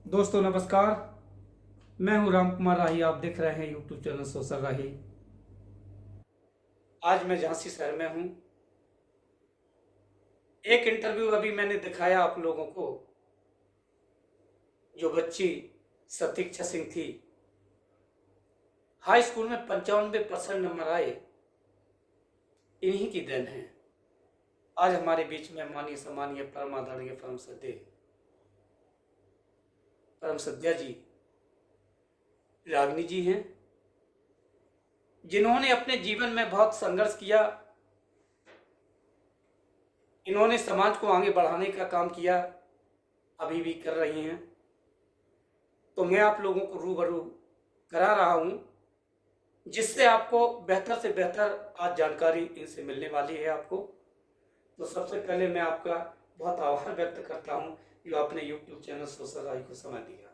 दोस्तों नमस्कार। मैं हूं राम कुमार राही। आप देख रहे हैं यूट्यूब चैनल सोशल राही। आज मैं झांसी शहर में हूं। एक इंटरव्यू अभी मैंने दिखाया आप लोगों को। जो बच्ची सतीक्षा सिंह थी, हाई स्कूल में 95% नंबर आए, इन्हीं की देन है। आज हमारे बीच में माननीय सम्मानीय परम आदरणीय परम सद्या जी रागिनी जी हैं, जिन्होंने अपने जीवन में बहुत संघर्ष किया। इन्होंने समाज को आगे बढ़ाने का काम किया, अभी भी कर रही हैं। तो मैं आप लोगों को रूबरू करा रहा हूं, जिससे आपको बेहतर से बेहतर आज जानकारी इनसे मिलने वाली है आपको। तो सबसे पहले मैं आपका बहुत आभार व्यक्त करता हूं जो आपने यूट्यूब चैनल सोशल राही को समय दिया।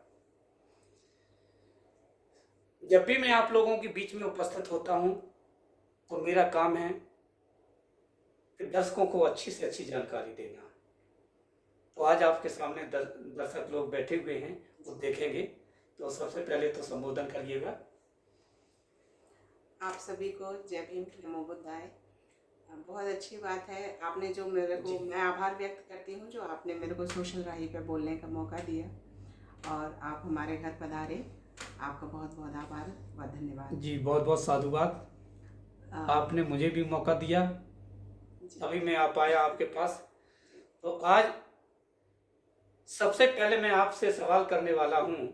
जब भी मैं आप लोगों के बीच में उपस्थित होता हूं तो मेरा काम है कि दर्शकों को अच्छी से अच्छी जानकारी देना। तो आज आपके सामने दर्शक लोग बैठे हुए हैं, वो देखेंगे। तो सबसे पहले तो संबोधन करिएगा। आप सभी को जय भीम, नमो बुद्धाय। बहुत अच्छी बात है आपने जो मेरे को, मैं आभार व्यक्त करती हूँ जो आपने मेरे को सोशल राही पे बोलने का मौका दिया और आप हमारे घर पधारे। आपका बहुत बहुत आभार व धन्यवाद जी। बहुत बहुत साधुवाद। आपने मुझे भी मौका दिया, तभी मैं आ पाया आपके पास। तो आज सबसे पहले मैं आपसे सवाल करने वाला हूँ,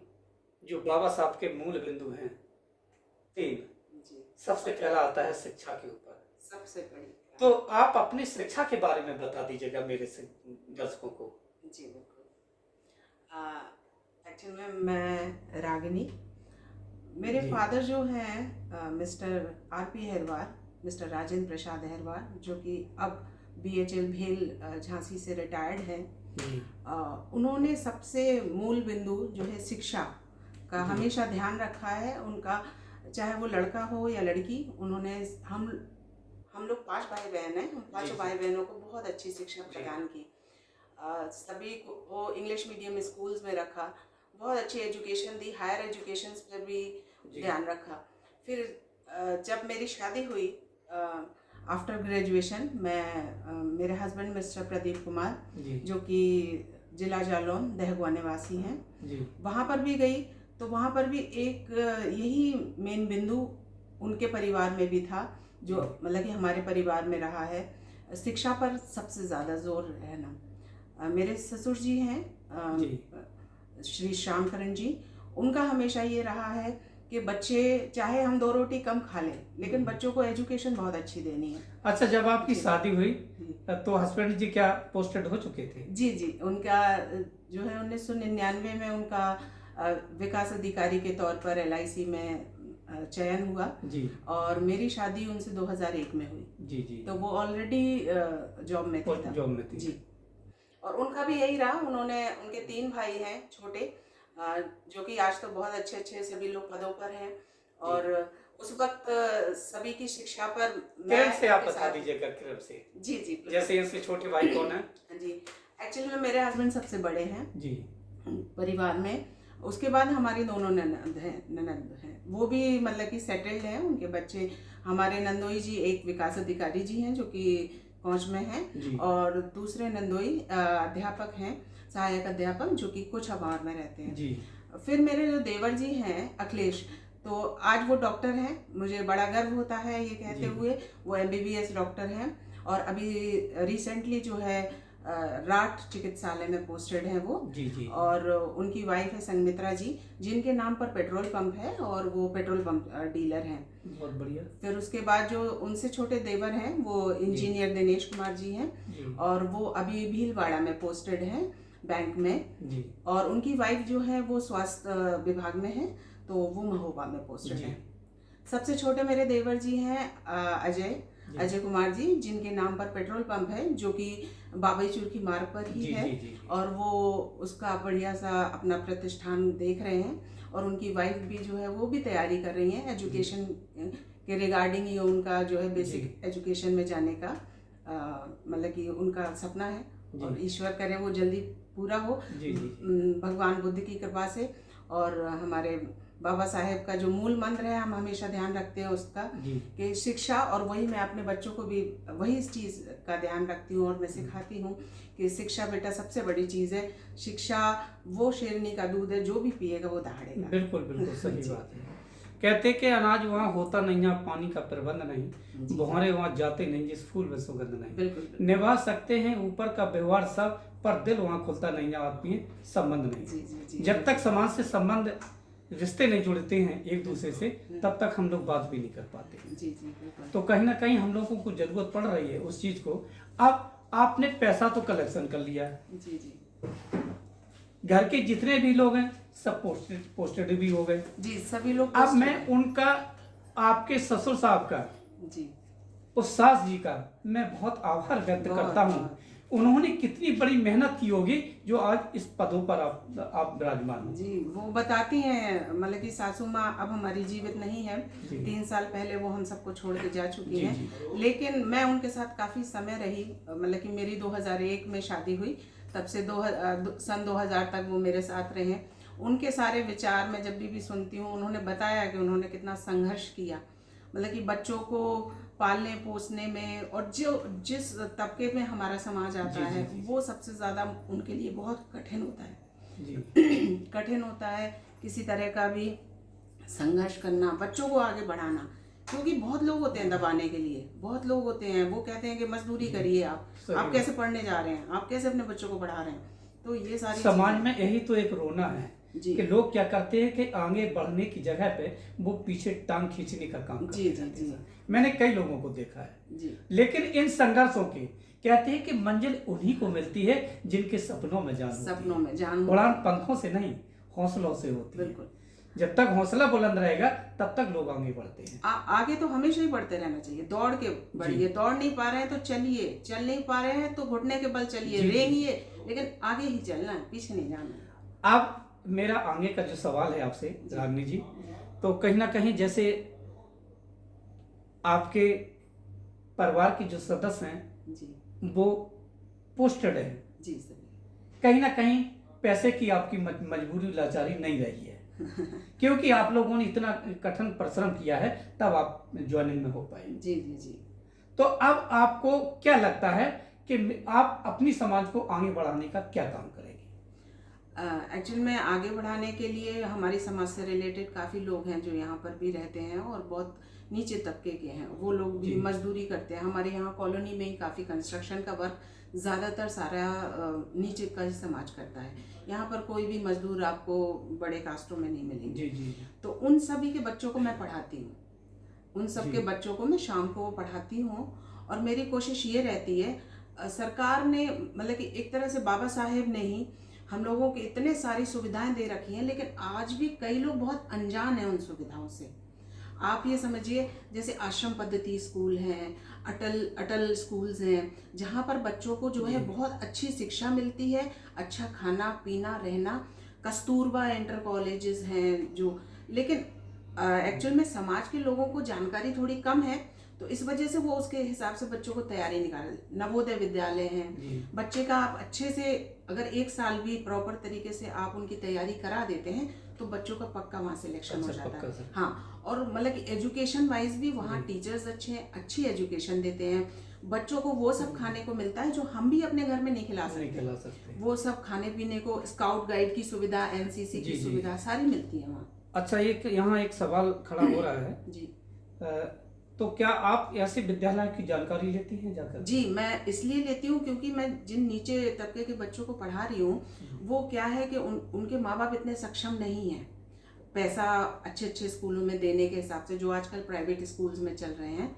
जो बाबा साहब के मूल बिंदु हैं 3। सबसे पहला आता है शिक्षा के ऊपर। सबसे बड़ी तो आप अपनी शिक्षा के बारे में बता दीजिएगा मेरे से दर्शकों को। जी बिल्कुल। एक्चुअल में मैं रागिनी, मेरे फादर जो हैं mister RP Herwar, mister Rajendra Prasad Herwar, जो कि अब बीएचएल भेल झांसी से रिटायर्ड हैं। उन्होंने सबसे मूल बिंदु जो है शिक्षा का हमेशा ध्यान रखा है। उनका चाहे वो लड़का हो या लड़की, उन्होंने हम लोग 5 भाई बहन हैं। हम 5 भाई बहनों को बहुत अच्छी शिक्षा प्रदान की। सभी को इंग्लिश मीडियम स्कूल्स में रखा, बहुत अच्छी एजुकेशन दी, हायर एजुकेशन पर भी ध्यान रखा। फिर जब मेरी शादी हुई आफ्टर ग्रेजुएशन, मैं मेरे हस्बैंड मिस्टर प्रदीप कुमार, जो कि जिला जालौन दहगवा निवासी हैं, वहाँ पर भी गई। तो वहाँ पर भी एक यही मेन बिंदु उनके परिवार में भी था, जो मतलब कि हमारे परिवार में रहा है। शिक्षा पर सबसे ज़्यादा जोर है ना। मेरे ससुर जी हैं श्री श्यामकरण जी, उनका हमेशा ये रहा है कि बच्चे चाहे हम 2 रोटी कम खा लें, लेकिन बच्चों को एजुकेशन बहुत अच्छी देनी है। अच्छा, जब आपकी शादी हुई तो हस्बैंड जी क्या पोस्टेड हो चुके थे? जी, उनका जो है 1999 में उनका विकास अधिकारी के तौर पर LIC में चयन हुआ जी। और मेरी शादी उनसे 2001 में हुई जी। तो वो ऑलरेडी जॉब में थे जी। और उनका भी यही रहा। उनके 3 भाई हैं छोटे, जो कि आज तो बहुत अच्छे अच्छे सभी लोग पदों पर हैं। और उस वक्त सभी की शिक्षा पर किरण से आप बता दीजिएगा। किरण से जी जी, जैसे इनसे छोटे भाई कौन है? जी, एक्चुअली में मेरे हस्बैंड सबसे बड़े हैं जी परिवार में। उसके बाद हमारी दोनों ननद हैं, वो भी मतलब कि सेटल्ड हैं। उनके बच्चे, हमारे नंदोई जी एक विकास अधिकारी जी हैं जो कि पहुंच में हैं, और दूसरे नंदोई अध्यापक हैं, सहायक अध्यापक, जो कि कुछ अभार में रहते हैं जी। फिर मेरे जो देवर जी हैं अखिलेश, तो आज वो डॉक्टर हैं। मुझे बड़ा गर्व होता है ये कहते हुए। वो MBBS डॉक्टर हैं और अभी रिसेंटली जो है राठ चिकित्सालय में पोस्टेड हैं वो जी। और उनकी वाइफ है संगमित्रा जी, जिनके नाम पर पेट्रोल पंप है और वो पेट्रोल पंप डीलर हैं। बहुत बढ़िया। फिर उसके बाद जो उनसे छोटे देवर हैं वो इंजीनियर दिनेश कुमार जी हैं, और वो अभी भीलवाड़ा में पोस्टेड हैं बैंक में जी। और उनकी वाइफ जो है वो स्वास्थ्य विभाग में है, तो वो महोबा में पोस्टेड है। सबसे छोटे मेरे देवर जी हैं अजय कुमार जी, जिनके नाम पर पेट्रोल पंप है, जो कि बाबईचूर की मार्ग पर ही है जी। और वो उसका बढ़िया सा अपना प्रतिष्ठान देख रहे हैं। और उनकी वाइफ भी जो है वो भी तैयारी कर रही हैं एजुकेशन के रिगार्डिंग ही। उनका जो है बेसिक एजुकेशन में जाने का मतलब कि उनका सपना है, और ईश्वर करे वो जल्दी पूरा हो जी जी भगवान बुद्ध की कृपा से। और हमारे बाबा साहेब का जो मूल मंत्र है हम हमेशा ध्यान रखते हैं उसका जी कि शिक्षा, और वही मैं अपने बच्चों को भी वही इस चीज़ का ध्यान रखती हूँ और मैं सिखाती हूँ कि शिक्षा बेटा सबसे बड़ी चीज़ है। शिक्षा वो शेरनी का दूध है, जो भी पिएगा वो दहाड़ेगा। बिल्कुल बिल्कुल सही बात है। कहते कि अनाज वहाँ होता नहीं है, पानी का प्रबंध नहीं, बुहारे वहाँ जाते नहीं जिस फूल में सुगंध नहीं। बिल्कुल निभा सकते हैं ऊपर का व्यवहार सब, पर दिल वहाँ खुलता नहीं है, आत्मीय संबंध नहीं। जी जी जी जब तक समाज से संबंध, रिश्ते नहीं जुड़ते हैं एक दूसरे से, तब तक हम लोग बात भी नहीं कर पाते। जी जी बिल्कुल। तो कहीं ना कहीं हम लोगों को जरूरत पड़ रही है उस चीज को। अब आपने पैसा तो कलेक्शन कर लिया है, जी जी घर के जितने भी लोग हैं सब पोस्टेड भी हो गए। जी सभी लोग अब मैं उनका, आपके ससुर साहब का, जी उस सास जी का मैं बहुत आभार व्यक्त करता हूँ। उन्होंने कितनी बड़ी मेहनत की होगी जो आज इस पदों पर आप विराजमान हैं। जी वो बताती हैं, मतलब कि सासू माँ अब हमारी जीवित नहीं है, 3 साल पहले वो हम सबको छोड़ के जा चुकी हैं। लेकिन मैं उनके साथ काफ़ी समय रही, मतलब कि मेरी 2001 में शादी हुई, तब से सन 2000 तक वो मेरे साथ रहे। उनके सारे विचार मैं जब भी सुनती हूँ, उन्होंने बताया कि उन्होंने कितना संघर्ष किया, मतलब कि बच्चों को पालने पोसने में, और जो जिस तबके में हमारा समाज आता है वो सबसे ज़्यादा उनके लिए बहुत कठिन होता है। कठिन होता है किसी तरह का भी संघर्ष करना, बच्चों को आगे बढ़ाना, क्योंकि बहुत लोग होते हैं दबाने के लिए, बहुत लोग होते हैं वो कहते हैं कि मजदूरी करिए, आप कैसे पढ़ने जा रहे हैं, आप कैसे अपने बच्चों को पढ़ा रहे हैं। तो ये सारी समाज में यही तो एक रोना है कि लोग क्या करते हैं कि आगे बढ़ने की जगह पे वो पीछे टांग खींचने का काम करते हैं। जी जी मैंने कई लोगों को देखा है जी। लेकिन इन संघर्षों के कहते हैं कि मंजिल उन्हीं को मिलती है जिनके सपनों में जान उड़ान पंखों से नहीं हौसलों से होती है। जब तक हौसला बुलंद रहेगा तब तक लोग आगे बढ़ते हैं। आगे तो हमेशा ही बढ़ते रहना चाहिए, दौड़ के बढ़िए, दौड़ नहीं पा रहे हैं तो चलिए, चल नहीं पा रहे हैं तो घुटने के बल चलिए, रेंगिए, लेकिन आगे ही चलना है, पीछे नहीं जाना है। अब मेरा आगे का जो सवाल है आपसे रागिनी जी, तो कहीं ना कहीं जैसे आपके परिवार के जो सदस्य हैं जी वो पोस्टेड है जी सर, कहीं ना कहीं पैसे की आपकी मजबूरी लाचारी नहीं रही है क्योंकि आप लोगों ने इतना कठिन परिश्रम किया है तब आप ज्वाइनिंग में हो पाए। जी जी जी। तो अब आपको क्या लगता है कि आप अपनी समाज को आगे बढ़ाने का क्या काम करेंगे? एक्चुअली में आगे बढ़ाने के लिए हमारी समाज से रिलेटेड काफ़ी लोग हैं जो यहाँ पर भी रहते हैं और बहुत नीचे तबके के हैं, वो लोग भी मजदूरी करते हैं। हमारे यहाँ कॉलोनी में ही काफ़ी कंस्ट्रक्शन का वर्क ज़्यादातर सारा नीचे का ही समाज करता है। यहाँ पर कोई भी मजदूर आपको बड़े कास्टों में नहीं मिलेंगे। तो उन सभी के बच्चों को मैं पढ़ाती हूँ, उन सब के बच्चों को मैं शाम को पढ़ाती हूँ। और मेरी कोशिश ये रहती है, सरकार ने मतलब कि एक तरह से बाबा साहेब ने ही हम लोगों को इतने सारी सुविधाएं दे रखी हैं, लेकिन आज भी कई लोग बहुत अनजान हैं उन सुविधाओं से। आप ये समझिए जैसे आश्रम पद्धति स्कूल हैं, अटल स्कूल्स हैं, जहाँ पर बच्चों को जो है बहुत अच्छी शिक्षा मिलती है, अच्छा खाना पीना रहना, कस्तूरबा इंटर कॉलेजेस हैं जो, लेकिन एक्चुअल में समाज के लोगों को जानकारी थोड़ी कम है, तो इस वजह से वो उसके हिसाब से बच्चों को तैयारी निकाल। नवोदय विद्यालय हैं, बच्चे का आप अच्छे से अगर 1 साल भी प्रॉपर तरीके से आप उनकी तैयारी करा देते हैं तो बच्चों का पक्का वहाँ सिलेक्शन हो जाता है। हाँ, और मतलब कि एजुकेशन वाइज भी वहाँ टीचर्स अच्छे हैं, अच्छी एजुकेशन देते हैं, बच्चों को वो सब खाने को मिलता है जो हम भी अपने घर में नहीं खिला सकते। वो सब खाने पीने को, स्काउट गाइड की सुविधा, एनसीसी की सुविधा सारी मिलती है वहाँ। अच्छा, यहाँ एक सवाल खड़ा हो रहा है जी, तो क्या आप ऐसे विद्यालय की जानकारी लेती हैं जाकर? जी, मैं इसलिए लेती हूँ क्योंकि मैं जिन नीचे तबके के बच्चों को पढ़ा रही हूँ वो क्या है कि उनके माँ बाप इतने सक्षम नहीं हैं पैसा अच्छे अच्छे स्कूलों में देने के हिसाब से जो आजकल प्राइवेट स्कूल्स में चल रहे हैं।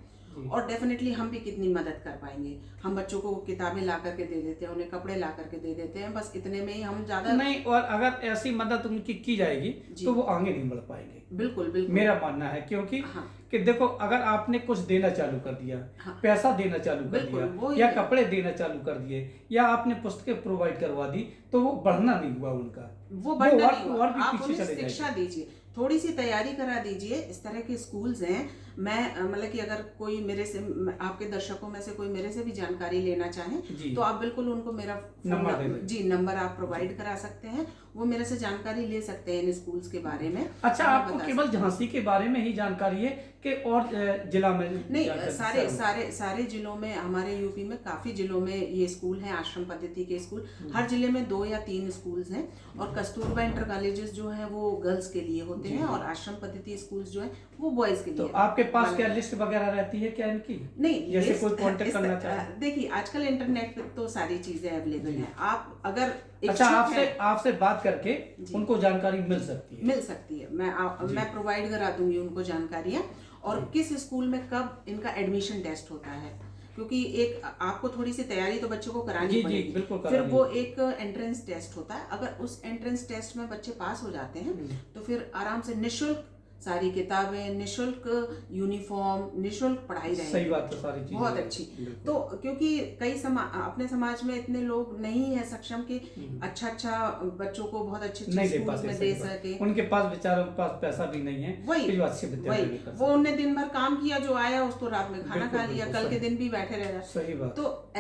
और डेफिनेटली हम भी कितनी मदद कर पाएंगे, हम बच्चों को किताबें ला करके दे देते हैं, उन्हें कपड़े ला करके दे देते हैं, बस इतने में ही हम ज़्यादा नहीं। और अगर ऐसी मदद उनकी की जाएगी तो वो आगे नहीं बढ़ पाएंगे। बिल्कुल बिल्कुल मेरा मानना है, क्योंकि कि देखो अगर आपने कुछ देना चालू कर दिया, पैसा देना चालू कर दिया या कपड़े देना चालू कर दिए या आपने पुस्तकें प्रोवाइड करवा दी तो वो बढ़ना नहीं हुआ उनका, वो बढ़ना नहीं हुआ। आप उन्हें शिक्षा दीजिए, थोड़ी सी तैयारी करा दीजिए। इस तरह के स्कूल्स हैं। मैं मतलब कि अगर कोई मेरे से, आपके दर्शकों में से कोई मेरे से भी जानकारी लेना चाहें जी। तो आप बिल्कुल उनको मेरा नंबर दे दें। जी नंबर आप प्रोवाइड करा सकते हैं। वो मेरे से जानकारी ले सकते हैं इन स्कूल्स के बारे में। अच्छा, मैं आपको बता केवल सकती हूँ। झांसी के बारे में ही जानकारी है कि और जिला में नहीं, जानकारी सारे सब? सारे सारे जिलों में, हमारे यूपी में काफ़ी जिलों में ये स्कूल हैं, आश्रम पद्धति के स्कूल। हर जिले में 2 या 3 स्कूल्स हैं। और कस्तूरबा इंटर कॉलेजेस जो हैं वो गर्ल्स के लिए होते हैं, और आश्रम पद्धति स्कूल्स जो हैं वो बॉयज़ के लिए। तो आपके पास क्या लिस्ट वगैरह रहती है क्या इनकी? नहीं, जैसे लिस्ट कोई कांटेक्ट करना चाहे? देखिए, आजकल इंटरनेट पे तो सारी चीज़ें अवेलेबल हैं। आप अगर अच्छा, इच्छुक हैं, आपसे बात करके जी। उनको जानकारी मिल सकती है? मिल सकती है। मैं प्रोवाइड करा दूंगी उनको जानकारियाँ, और किस स्कूल में कब इनका एडमिशन टेस्ट होता है, क्योंकि एक आपको थोड़ी सी तैयारी तो बच्चों को करानी जी, पड़ेगी। बिल्कुल फिर करानी। वो एक एंट्रेंस टेस्ट होता है। अगर उस एंट्रेंस टेस्ट में बच्चे पास हो जाते हैं तो फिर आराम से निःशुल्क सारी किताबें, निःशुल्क यूनिफॉर्म, निःशुल्क पढ़ाई रहेगी। सही बात है, सारी चीजें बहुत अच्छी। तो क्योंकि कई अपने समाज में इतने लोग नहीं है सक्षम कि अच्छा बच्चों को बहुत अच्छे नहीं दे स्कूल्स पाते, में सही दे बात। सके। उनके पास बेचारों के पास पैसा भी नहीं है वही कि जो अच्छे विद्यालय में कर वो उनने दिन भर काम किया, जो आया उसको रात में खाना बिल्कुल, खा लिया, बिल्कुल, कल के सही। दिन भी बैठे रह जाए। सही बात। तो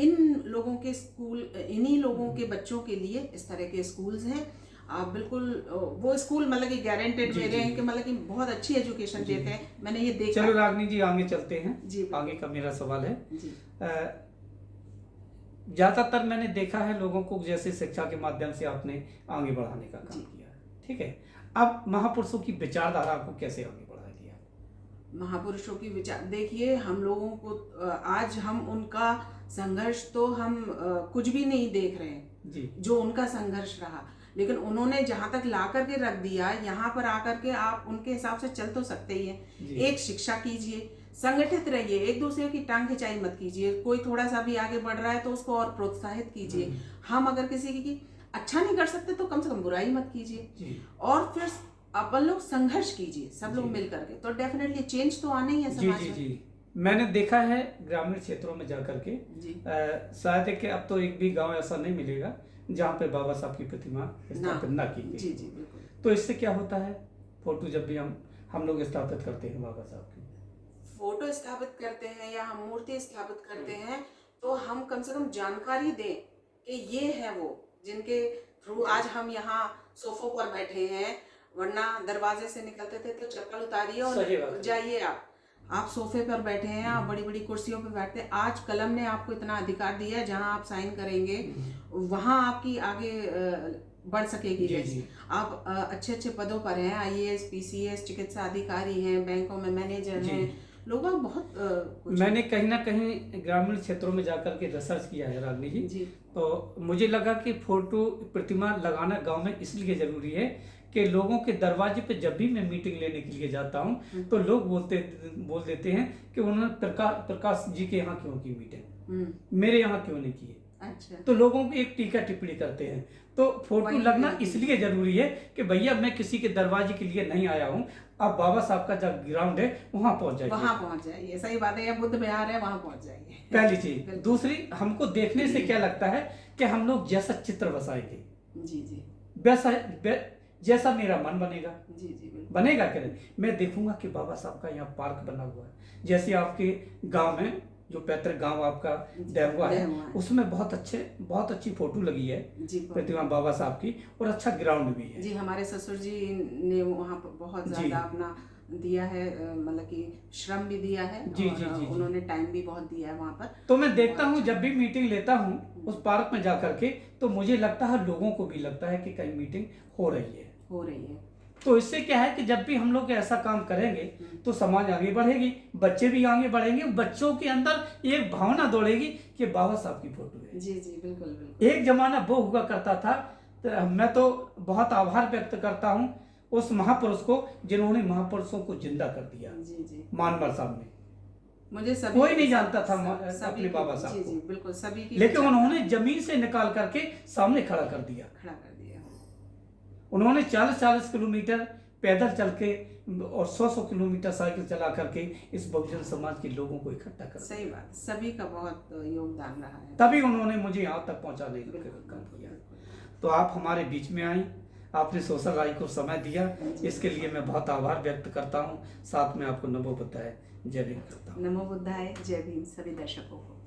इन लोगों के स्कूल, इन्हीं लोगों के बच्चों के लिए इस तरह के स्कूल्स हैं। आप बिल्कुल वो स्कूल मतलब कि गारंटेड जी, मेरे जी, हैं कि मतलब कि बहुत अच्छी एजुकेशन देते हैं। मैंने ये देखा। चलो रागनी जी, आगे चलते हैं। जी, आगे का मेरा सवाल है, जी। ज्यादातर मैंने देखा है लोगों को, जैसे शिक्षा के माध्यम से आपने आगे बढ़ाने का काम किया है, ठीक है। अब महापुरुषों की विचारधारा को कैसे आगे बढ़ा दिया? महापुरुषों की विचार, देखिए, हम लोगों को आज हम उनका संघर्ष तो हम कुछ भी नहीं देख रहे हैं जी। जो उनका संघर्ष रहा, लेकिन उन्होंने जहां तक ला करके रख दिया, यहाँ पर आकर के आप उनके हिसाब से चल तो सकते ही हैं। एक, शिक्षा कीजिए, संगठित रहिए, एक दूसरे की टांग खिंचाई मत कीजिए। कोई थोड़ा सा भी आगे बढ़ रहा है तो उसको और प्रोत्साहित कीजिए। हम अगर किसी की अच्छा नहीं कर सकते तो कम से कम बुराई मत कीजिए। और फिर अपन लोग संघर्ष कीजिए, सब लोग मिल करके, तो डेफिनेटली चेंज तो आना ही है समाज में। जी। मैंने देखा है ग्रामीण क्षेत्रों में जाकर के, शायद है कि अब तो एक भी गांव ऐसा नहीं मिलेगा जहाँ पे बाबा साहब की प्रतिमा स्थापित ना की गई। जी, बिल्कुल। तो इससे क्या होता है, फोटो जब भी हम लोग स्थापित करते हैं बाबा साहब की, फोटो स्थापित करते हैं या हम मूर्ति स्थापित करते हैं, तो हम कम से कम जानकारी दें कि ये है वो जिनके थ्रू आज हम यहाँ सोफों पर बैठे हैं। वरना दरवाजे से निकलते थे तो चप्पल उतारिए और जाइए। आप सोफे पर बैठे हैं, आप बड़ी बड़ी कुर्सियों पर बैठते हैं। आज कलम ने आपको इतना अधिकार दिया है, जहाँ आप साइन करेंगे वहाँ आपकी आगे बढ़ सकेगी। जी। आप अच्छे पदों पर हैं, IAS, PCS, चिकित्सा अधिकारी हैं, बैंकों में मैनेजर हैं, लोग बहुत मैंने कहीं ना कहीं ग्रामीण क्षेत्रों में जाकर के रिसर्च किया है रागनी जी। तो मुझे लगा कि फोटो प्रतिमा लगाना गांव में इसलिए जरूरी है कि लोगों के दरवाजे पे जब भी मैं मीटिंग लेने के लिए जाता हूं तो लोग बोल देते हैं कि उन्होंने प्रकाश जी के यहाँ क्यों की मीटिंग, मेरे यहाँ क्यों नहीं की। अच्छा। तो लोगों को एक टीका टिप्पणी करते हैं। तो फोटो लगना इसलिए जरूरी है कि भैया मैं किसी के दरवाजे के लिए नहीं आया हूँ, अब बाबा साहब का जब ग्राउंड है वहां पहुंच जाइए। सही बात है, या बुद्ध विहार है वहां पहुंच जाइए। पहली चीज। दूसरी, हमको देखने से क्या लगता है कि हम लोग जैसा चित्र बसाएंगे, जी, वैसा जैसा मेरा मन बनेगा। जी, बनेगा क्या? मैं देखूंगा कि बाबा साहब का यहाँ पार्क बना हुआ है, जैसे आपके गांव में जो पैतृक गांव आपका देहुआ है, उसमें बहुत अच्छी फोटो लगी है प्रतिमा बाबा साहब की, और अच्छा ग्राउंड भी है। जी, हमारे ससुर जी ने वहाँ पर बहुत ज्यादा अपना दिया है, मतलब कि श्रम भी दिया है। जी, उन्होंने टाइम भी बहुत दिया है वहाँ पर। तो मैं देखता हूँ जब भी मीटिंग लेता हूँ उस पार्क में जाकर के, तो मुझे लगता है लोगों को भी लगता है कि कहीं मीटिंग हो रही है। तो इससे क्या है कि जब भी हम लोग ऐसा काम करेंगे तो समाज आगे बढ़ेगी, बच्चे भी आगे बढ़ेंगे, बच्चों के अंदर एक भावना दौड़ेगी कि बाबा साहब की फोटो है। जी, बिल्कुल। एक जमाना वो हुआ करता था, तो मैं तो बहुत आभार व्यक्त करता हूँ उस महापुरुष को जिन्होंने महापुरुषों को जिंदा कर दिया। जी। मानवर साहब ने, मुझे कोई नहीं जानता था अपने बाबा साहब को। जी, बिल्कुल, सभी की, लेकिन उन्होंने जमीन से निकाल करके सामने खड़ा कर दिया। उन्होंने 40-40 किलोमीटर पैदल चल के और 100 किलोमीटर साइकिल चला करके इस बहुजन समाज के लोगों को इकट्ठा कर। सही बात, सभी का बहुत योगदान रहा है। तभी उन्होंने मुझे यहाँ तक पहुँचाने का काम किया। तो आप हमारे बीच में आई, आपने सोशल आई को समय दिया, इसके लिए मैं बहुत आभार व्यक्त करता हूँ। साथ में आपको नमो बुद्धाय जय भीम करता हूँ। नमो बुद्धाय जय भीम सभी दर्शकों को।